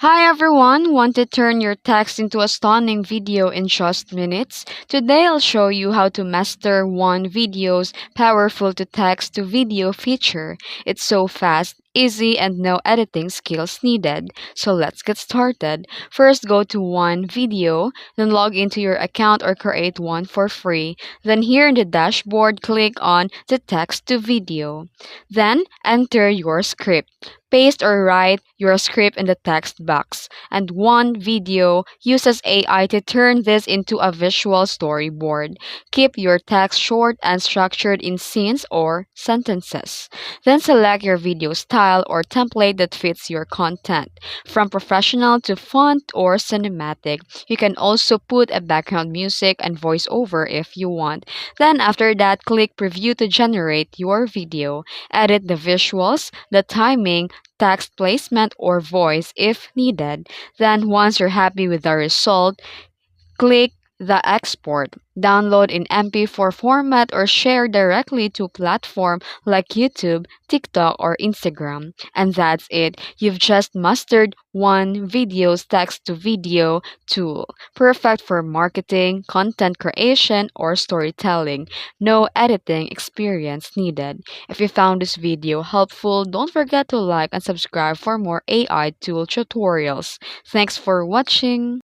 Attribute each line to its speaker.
Speaker 1: Hi everyone! Want to turn your text into a stunning video in just minutes? Today I'll show you how to master Wan.Video's powerful to text to video feature. It's so fast, easy, and no editing skills needed. So let's get started. First go to Wan.Video, then log into your account or create one for free. Then here in the dashboard, click on the text to video. Then enter your script. Paste or write your script in the text box, and Wan.Video uses AI to turn this into a visual storyboard. Keep your text short and structured in scenes or sentences. Then select your video style or template that fits your content, from professional to font or cinematic. You can also put a background music and voiceover if you want. Then after that, click preview to generate your video. Edit the visuals, the timing, text placement, or voice if needed. Then, once you're happy with the result, click the export, download in MP4 format, or share directly to platform like YouTube, TikTok, or Instagram. And that's it. You've just mastered Wan.Video's text to video tool. Perfect for marketing, content creation, or storytelling. No editing experience needed. If you found this video helpful, don't forget to like and subscribe for more AI tool tutorials. Thanks for watching.